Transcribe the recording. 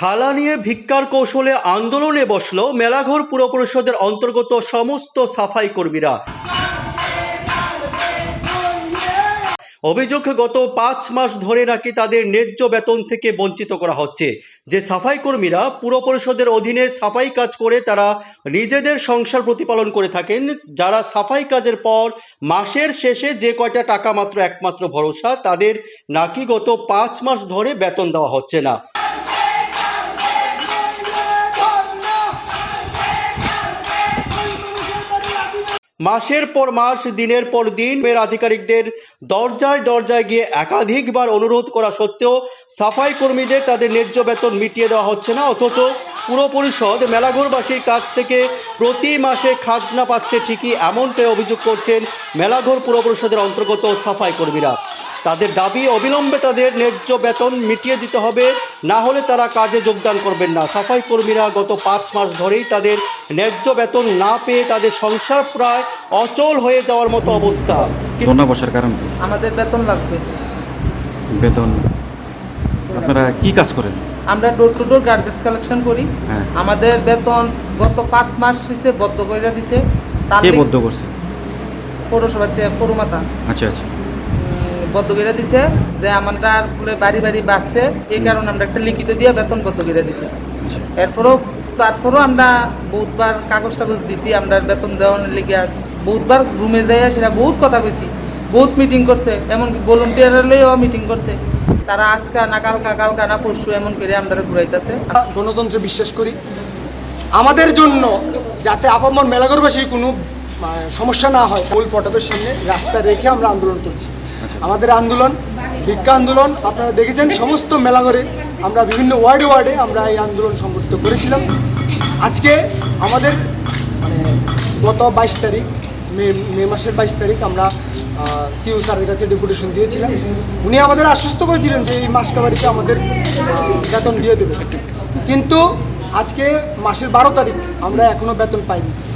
থালা নিয়ে ভিক্ষার কৌশলে আন্দোলনে বসল মেলাঘর পুর পরিষদের অন্তর্গত সমস্ত সাফাই কর্মীরা। অভিযোগ, গত 5 মাস ধরে নাকি তাদের ন্যায্য বেতন থেকে বঞ্চিত করা হচ্ছে। যে সাফাই কর্মীরা পুর পরিষদের অধীনে সাফাই কাজ করে তারা নিজেদের সংসার প্রতিপালন করে থাকেন, যারা সাফাই কাজের পর মাসের শেষে যে কয়টা টাকা মাত্র একমাত্র ভরসা, তাদের নাকি গত 5 মাস ধরে বেতন দেওয়া হচ্ছে না। মাসের পর মাস, দিনের পর দিন এর আধিকারিকদের দরজায় দরজায় গিয়ে একাধিকবার অনুরোধ করা সত্ত্বেও সাফাই কর্মীদের তাদের ন্যায্য বেতন মিটিয়ে দেওয়া হচ্ছে না। অথচ পুর পরিষদ মেলাঘরবাসীর কাছ থেকে প্রতি মাসে খাজনা পাচ্ছে ঠিকই, এমনটাই অভিযোগ করছেন মেলাঘর পুর পরিষদের অন্তর্গত সাফাই কর্মীরা। তাদের দাবি, অবিলম্বে তাদের ন্যায্য বেতন মিটিয়ে দিতে হবে, না হলে তারা কাজে যোগদান করবেন না। সাফাই কর্মীরা গত 5 মাস ধরেই তাদের ন্যায্য বেতন না পেয়ে তাদের সংসার প্রায় অচল হয়ে যাওয়ার মতো অবস্থা। ধর্ণা বসার কারণ কি? আমাদের বেতন লাগবে। বেতন আপনারা কি কাজ করেন? আমরা door to door garbage collection করি। হ্যাঁ। আমাদের বেতন গত 5 মাস হইছে বদ্ধ করে দিছে। কে বদ্ধ করছে? পৌরসভার যে পৌরমাতা আচ্ছা আচ্ছা, বদ্ধ করে দিছে যে আমরা পুরো বাড়ি বাড়ি বাড়ছে, এই কারণে আমরা একটা লিখিত দিয়ে বেতন বদ্ধ করে দিছে। তারপরও আমরা বহুতবার কাগজ টাগজ দিছি, আমরা বেতন দেওয়ার লিগে বহুতবার রুমে যাই, সেটা বহুত কথা কইছি, বহুত মিটিং করছে, এমনকি ভলেন্টিয়াররাও মিটিং করছে। তারা আজকে না কালকা না পরশু এমন করে আমরা ঘুরাইতেছে। গণতন্ত্রে বিশ্বাস করি, আমাদের জন্য যাতে আপামর মেলাঘরবাসীর কোনো সমস্যা না হয়, মূল ফটকের সামনে রাস্তা রেখে আমরা আন্দোলন করছি। আমাদের আন্দোলন ভিক্ষা আন্দোলন আপনারা দেখেছেন, সমস্ত মেলাঘরে আমরা বিভিন্ন ওয়ার্ডে আমরা এই আন্দোলন সংগঠিত করেছিলাম। আজকে আমাদের গত 22 তারিখ মে মাসের 22 তারিখ আমরা সিইও স্যারের কাছে ডেপুটেশন দিয়েছিলাম। উনি আমাদের আশ্বস্ত করেছিলেন যে এই মাসকাবারিতে আমাদের বেতন দিয়ে দেবে, কিন্তু আজকে মাসের 12 তারিখ আমরা এখনও বেতন পাইনি।